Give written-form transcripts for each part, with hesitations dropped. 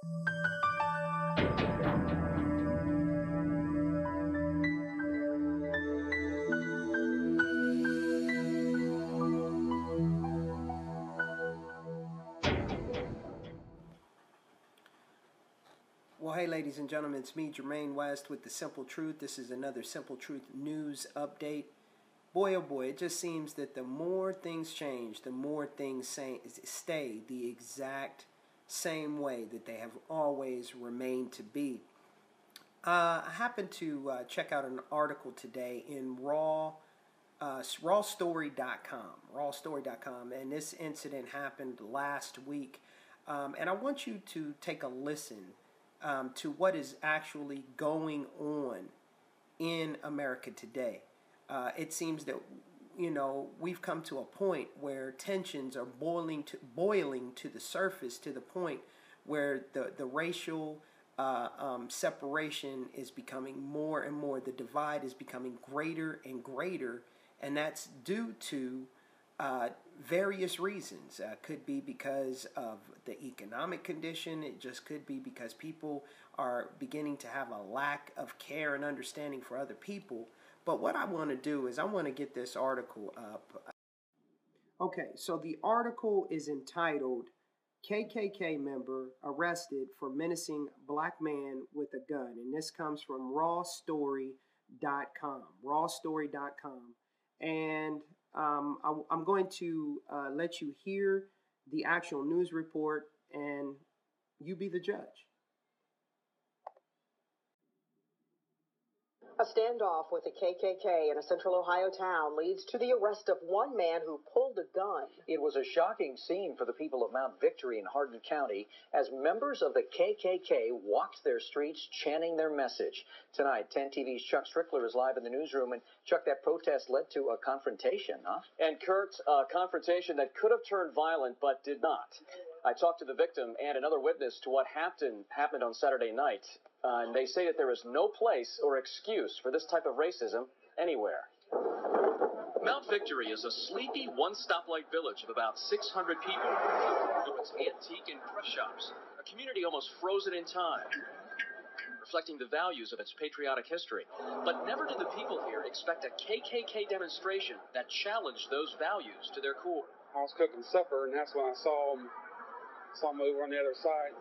Well, hey, ladies and gentlemen, it's me, Jermaine West, with The Simple Truth. This is another Simple Truth news update. Boy, oh boy, it just seems that the more things change, the more things stay the exact same way that they have always remained to be. I happened to check out an article today in rawstory.com, and this incident happened last week. And I want you to take a listen to what is actually going on in America today. It seems that, we've come to a point where tensions are boiling to the surface, to the point where the racial separation is becoming more and more. The divide is becoming greater and greater, and that's due to various reasons. Could be because of the economic condition. It just could be because people are beginning to have a lack of care and understanding for other people. But what I want to do is I want to get this article up. Okay, so the article is entitled KKK Member Arrested for Menacing Black Man with a Gun. And this comes from rawstory.com. And I'm going to let you hear the actual news report, and you be the judge. A standoff with the KKK in a central Ohio town leads to the arrest of one man who pulled a gun. It was a shocking scene for the people of Mount Victory in Hardin County as members of the KKK walked their streets chanting their message. Tonight, 10 TV's Chuck Strickler is live in the newsroom. And Chuck, that protest led to a confrontation, huh? And Kurt, a confrontation that could have turned violent but did not. I talked to the victim and another witness to what happened on Saturday night. And they say that there is no place or excuse for this type of racism anywhere. Mount Victory is a sleepy one-stoplight village of about 600 people. Through its antique and crush shops, a community almost frozen in time, reflecting the values of its patriotic history. But never did the people here expect a KKK demonstration that challenged those values to their core. I was cooking supper, and that's when I saw them over on the other side.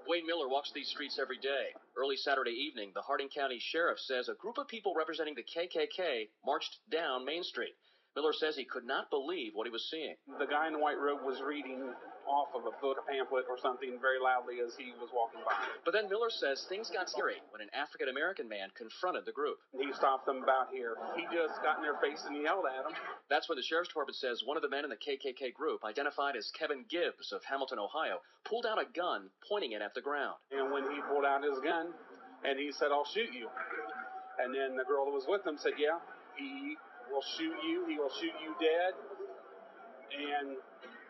Wayne Miller walks these streets every day. Early Saturday evening, the Hardin County Sheriff says a group of people representing the KKK marched down Main Street. Miller says he could not believe what he was seeing. The guy in the white robe was reading off of a book, a pamphlet or something very loudly as he was walking by. But then Miller says things got scary when an African-American man confronted the group. He stopped them about here. He just got in their face and yelled at them. That's when the Sheriff's Department says one of the men in the KKK group, identified as Kevin Gibbs of Hamilton, Ohio, pulled out a gun, pointing it at the ground. And when he pulled out his gun, and he said, "I'll shoot you." And then the girl that was with him said, "Yeah, he will shoot you. He will shoot you dead," and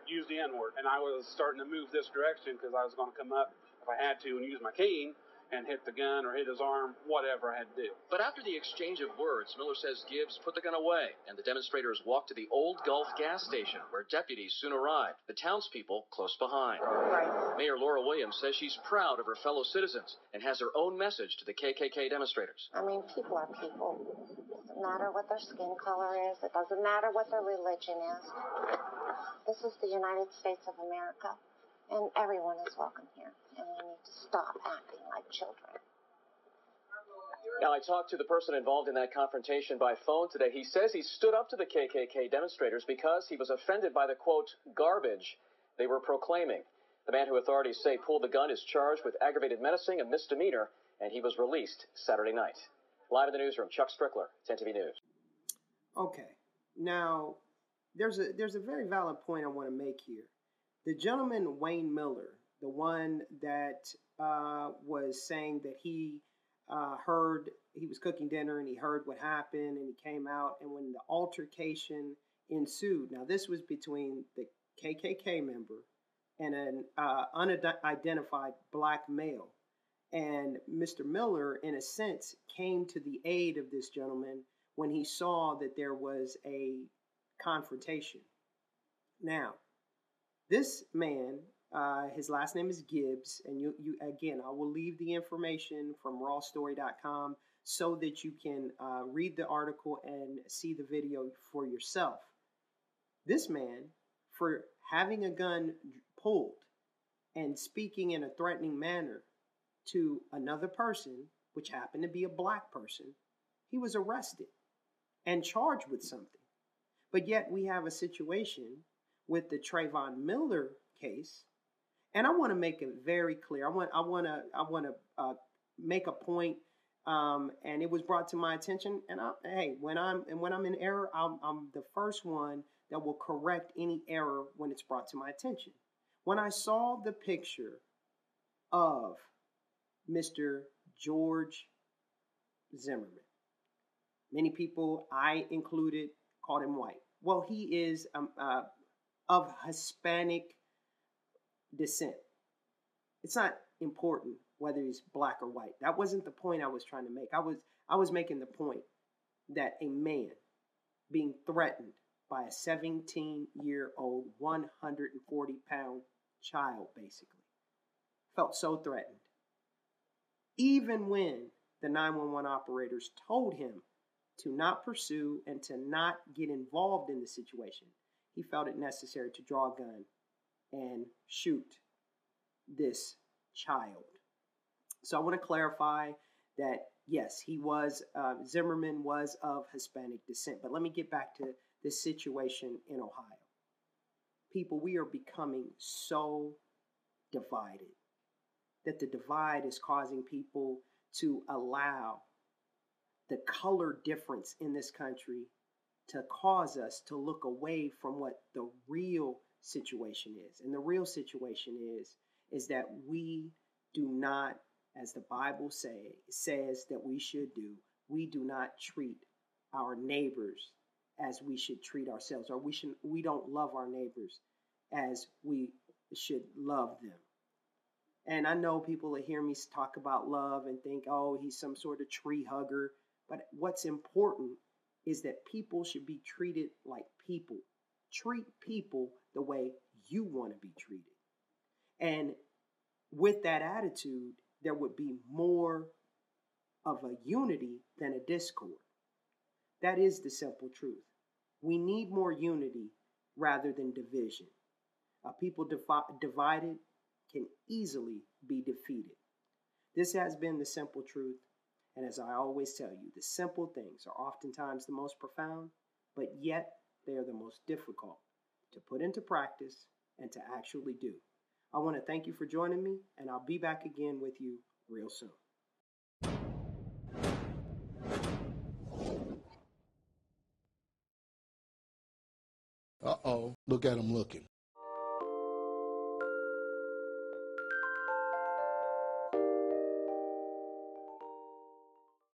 use the N-word. And I was starting to move this direction because I was going to come up if I had to and use my cane and hit the gun or hit his arm, whatever I had to do. But after the exchange of words, Miller says Gibbs put the gun away, and the demonstrators walked to the Old Gulf gas station, where deputies soon arrived, the townspeople close behind. Right. Mayor Laura Williams says she's proud of her fellow citizens and has her own message to the KKK demonstrators. I mean, people are people. It doesn't matter what their skin color is. It doesn't matter what their religion is. This is the United States of America, and everyone is welcome here. And we need to stop acting like children. Now, I talked to the person involved in that confrontation by phone today. He says he stood up to the KKK demonstrators because he was offended by the, quote, garbage they were proclaiming. The man who authorities say pulled the gun is charged with aggravated menacing, a misdemeanor, and he was released Saturday night. Live in the newsroom, Chuck Strickler, 10 TV News. Okay, now there's a very valid point I want to make here. The gentleman, Wayne Miller, the one that was saying that he heard, he was cooking dinner and he heard what happened and he came out, and when the altercation ensued, now this was between the KKK member and an unidentified black male. And Mr. Miller, in a sense, came to the aid of this gentleman when he saw that there was a confrontation. Now, this man His last name is Gibbs, and you again, I will leave the information from rawstory.com so that you can read the article and see the video for yourself. This man, for having a gun pulled and speaking in a threatening manner to another person, which happened to be a black person, he was arrested and charged with something. But yet we have a situation with the Trayvon Miller case, and I want to make it very clear. I want to make a point, and it was brought to my attention. And when I'm in error, I'm the first one that will correct any error when it's brought to my attention. When I saw the picture of Mr. George Zimmerman, many people, I included, called him white. Well, he is of Hispanic descent. It's not important whether he's black or white. That wasn't the point I was trying to make. I was making the point that a man being threatened by a 17-year-old, 140-pound child, basically, felt so threatened. Even when the 911 operators told him to not pursue and to not get involved in the situation, he felt it necessary to draw a gun and shoot this child. So I want to clarify that, yes, Zimmerman was of Hispanic descent. But let me get back to this situation in Ohio. People, we are becoming so divided that the divide is causing people to allow the color difference in this country to cause us to look away from what the real situation is. And the real situation is that we do not, as the Bible says that we should do, we do not treat our neighbors as we should treat ourselves, or we don't love our neighbors as we should love them. And I know people that hear me talk about love and think, oh, he's some sort of tree hugger. But what's important is that people should be treated like people. Treat people the way you want to be treated. And with that attitude, there would be more of a unity than a discord. That is the simple truth. We need more unity rather than division. People divided can easily be defeated. This has been the simple truth. And as I always tell you, the simple things are oftentimes the most profound, but yet they are the most difficult to put into practice and to actually do. I want to thank you for joining me, and I'll be back again with you real soon. Uh-oh, look at him looking.